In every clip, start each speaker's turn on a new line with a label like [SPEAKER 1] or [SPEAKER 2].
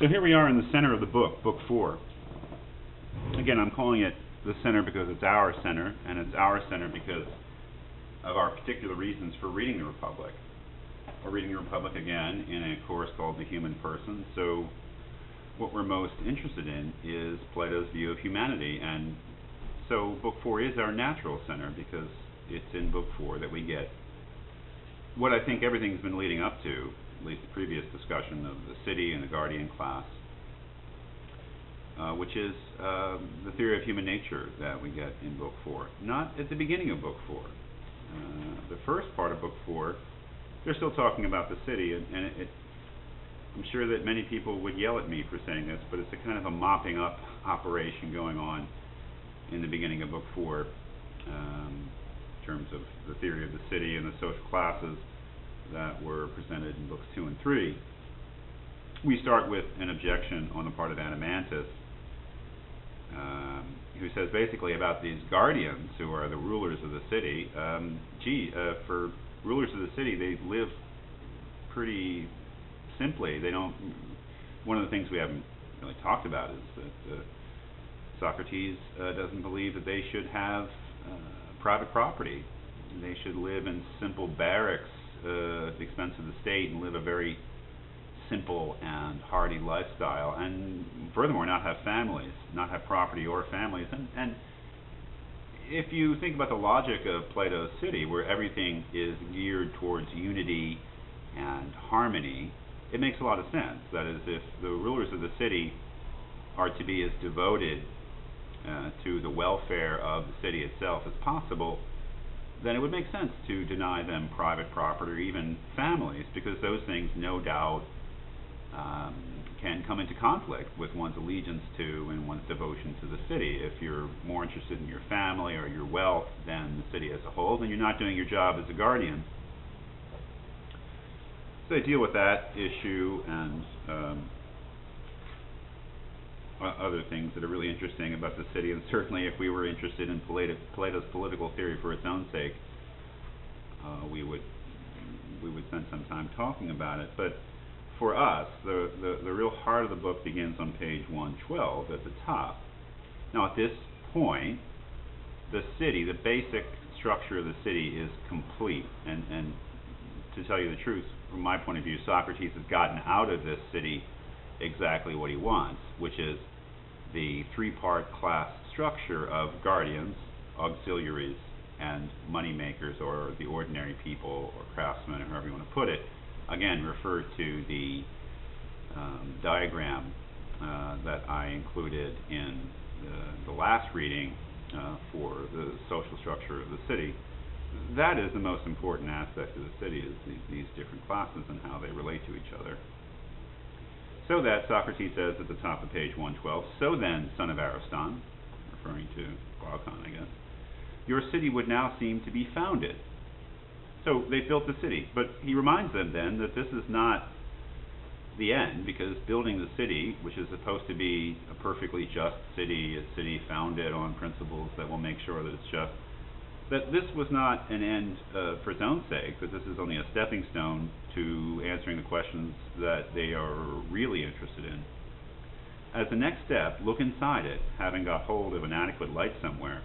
[SPEAKER 1] So here we are in the center of the book, Book 4. Again, I'm calling it the center because it's our center, and it's our center because of our particular reasons for reading the Republic. We're reading the Republic again in a course called The Human Person. So what we're most interested in is Plato's view of humanity, and so Book 4 is our natural center because it's in Book 4 that we get what I think everything's been leading up to, at least the previous discussion of the city and the guardian class, which is the theory of human nature that we get in Book 4. Not at the beginning of Book 4. The first part of Book 4, they're still talking about the city, and I'm sure that many people would yell at me for saying this, but it's a kind of a mopping up operation going on in the beginning of Book 4 in terms of the theory of the city and the social classes that were presented in Books 2 and 3. We start with an objection on the part of Adeimantus, who says basically about these guardians who are the rulers of the city, for rulers of the city, they live pretty simply. They don't. One of the things we haven't really talked about is that Socrates doesn't believe that they should have private property. They should live in simple barracks at the expense of the state and live a very simple and hardy lifestyle, and furthermore not have families, not have property or families. And if you think about the logic of Plato's city, where everything is geared towards unity and harmony, it makes a lot of sense. That is, if the rulers of the city are to be as devoted to the welfare of the city itself as possible, then it would make sense to deny them private property or even families, because those things no doubt can come into conflict with one's allegiance to and one's devotion to the city. If you're more interested in your family or your wealth than the city as a whole, then you're not doing your job as a guardian. So they deal with that issue and other things that are really interesting about the city, and certainly if we were interested in Plato's political theory for its own sake, we would spend some time talking about it. But for us, the real heart of the book begins on page 112 at the top. Now at this point, the city, the basic structure of the city is complete, and to tell you the truth, from my point of view, Socrates has gotten out of this city exactly what he wants, which is the three-part class structure of guardians, auxiliaries, and money makers, or the ordinary people, or craftsmen, or however you want to put it. Again, refer to the diagram that I included in the last reading for the social structure of the city. That is the most important aspect of the city, is these different classes and how they relate to each other. So that, Socrates says at the top of page 112, so then, son of Ariston, referring to Glaucon, I guess, your city would now seem to be founded. So they built the city, but he reminds them then that this is not the end, because building the city, which is supposed to be a perfectly just city, a city founded on principles that will make sure that it's just, that this was not an end for its own sake, but this is only a stepping stone to answering the questions that they are really interested in. As the next step, look inside it, having got hold of an adequate light somewhere.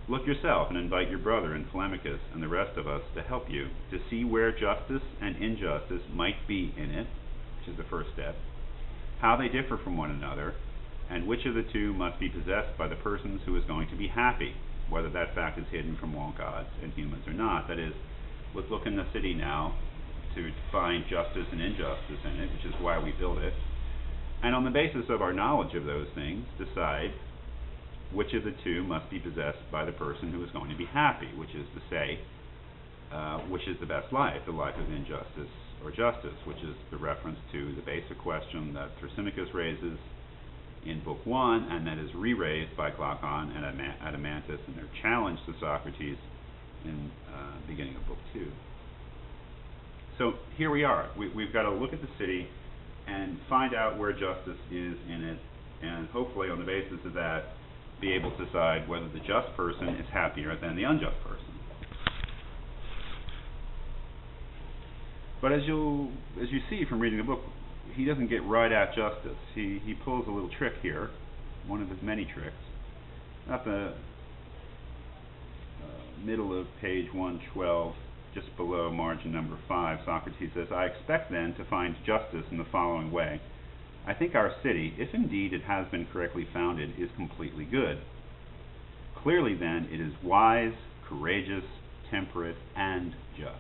[SPEAKER 1] Look yourself and invite your brother and Telemachus and the rest of us to help you to see where justice and injustice might be in it, which is the first step, how they differ from one another, and which of the two must be possessed by the persons who is going to be happy, whether that fact is hidden from all gods and humans or not. That is, let's look in the city now to find justice and injustice in it, which is why we build it, and on the basis of our knowledge of those things, decide which of the two must be possessed by the person who is going to be happy, which is to say, which is the best life, the life of injustice or justice, which is the reference to the basic question that Thrasymachus raises in Book 1, and that is re-raised by Glaucon and Adeimantus in their challenge to Socrates in the beginning of Book 2. So here we are. We've got to look at the city and find out where justice is in it, and hopefully on the basis of that, be able to decide whether the just person is happier than the unjust person. But as you see from reading the book, he doesn't get right at justice. He pulls a little trick here, one of his many tricks. At the middle of page 112, just below margin number 5, Socrates says, "I expect then to find justice in the following way. I think our city, if indeed it has been correctly founded, is completely good. Clearly then it is wise, courageous, temperate, and just."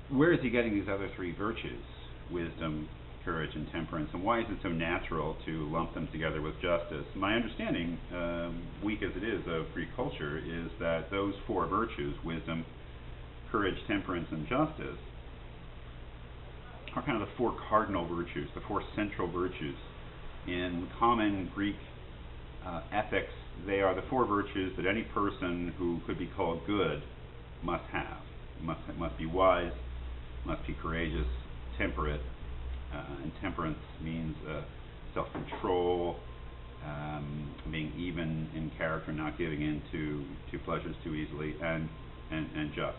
[SPEAKER 1] Where is he getting these other three virtues? Wisdom, courage, and temperance, and why is it so natural to lump them together with justice? My understanding, weak as it is, of Greek culture is that those four virtues, wisdom, courage, temperance, and justice, are kind of the four cardinal virtues, the four central virtues. In common Greek ethics, they are the four virtues that any person who could be called good must have. Must be wise, must be courageous, temperate, and temperance means self-control, being even in character, not giving in to pleasures too easily, and just.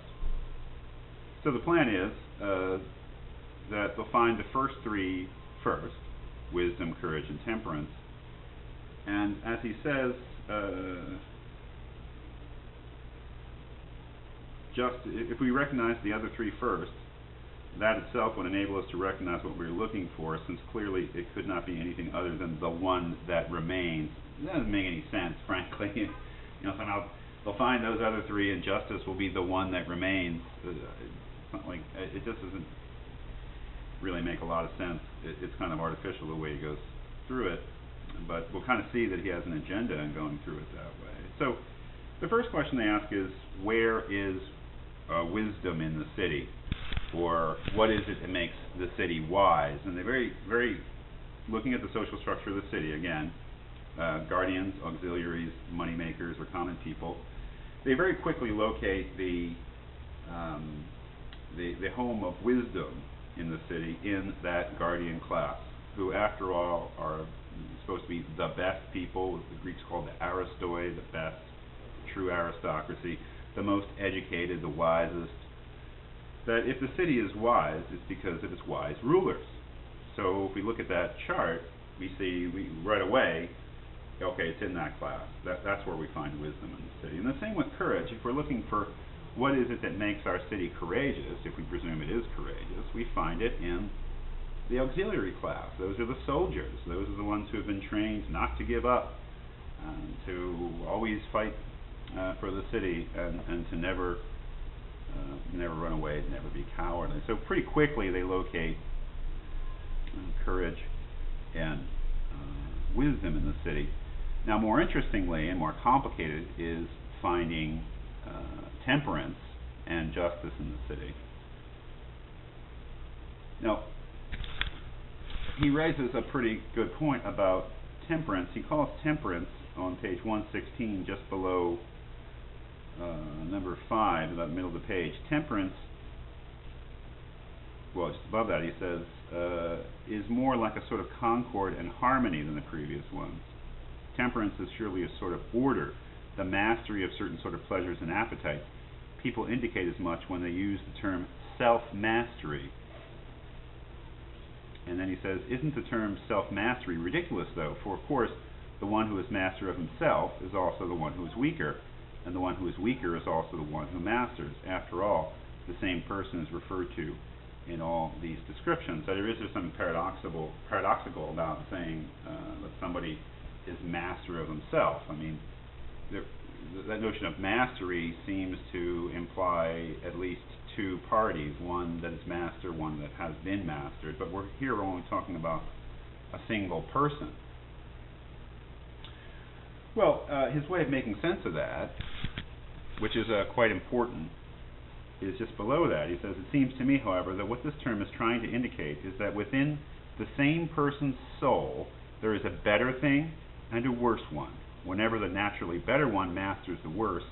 [SPEAKER 1] So the plan is that they'll find the first three first, wisdom, courage, and temperance. And as he says, if we recognize the other three first, that itself would enable us to recognize what we're looking for, since clearly it could not be anything other than the one that remains. That doesn't make any sense, frankly. Somehow they'll find those other three, and justice will be the one that remains. It's not like, it just doesn't really make a lot of sense. It's kind of artificial the way he goes through it, but we'll kind of see that he has an agenda in going through it that way. So the first question they ask is, where is wisdom in the city? Or what is it that makes the city wise? And they're very looking at the social structure of the city again, guardians, auxiliaries, money makers, or common people. They very quickly locate the home of wisdom in the city in that guardian class, who after all are supposed to be the best people. The Greeks called the aristoi, the best, true aristocracy, the most educated, the wisest. That if the city is wise, it's because of its wise rulers. So if we look at that chart, we see right away, okay, it's in that class. That's where we find wisdom in the city. And the same with courage. If we're looking for what is it that makes our city courageous, if we presume it is courageous, we find it in the auxiliary class. Those are the soldiers. Those are the ones who have been trained not to give up, to always fight for the city, and to never run away, never be cowardly. So pretty quickly they locate courage and wisdom in the city. Now, more interestingly and more complicated is finding temperance and justice in the city. Now, he raises a pretty good point about temperance. He calls temperance on page 116, just below number 5, about the middle of the page. Temperance, well, just above that, he says, is more like a sort of concord and harmony than the previous ones. Temperance is surely a sort of order, the mastery of certain sort of pleasures and appetites. People indicate as much when they use the term self-mastery. And then he says, isn't the term self-mastery ridiculous, though? For, of course, the one who is master of himself is also the one who is weaker, and the one who is weaker is also the one who masters. After all, the same person is referred to in all these descriptions. So there is something paradoxical about saying that somebody is master of himself. I mean, that notion of mastery seems to imply at least two parties, one that is master, one that has been mastered, but we're here only talking about a single person. Well, his way of making sense of that, which is quite important, is just below that. He says, it seems to me, however, that what this term is trying to indicate is that within the same person's soul, there is a better thing and a worse one. Whenever the naturally better one masters the worse,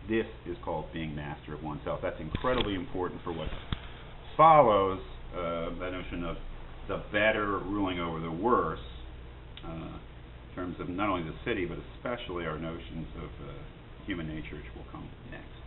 [SPEAKER 1] this is called being master of oneself. That's incredibly important for what follows, that notion of the better ruling over the worse, in terms of not only the city, but especially our notions of human nature, which will come next.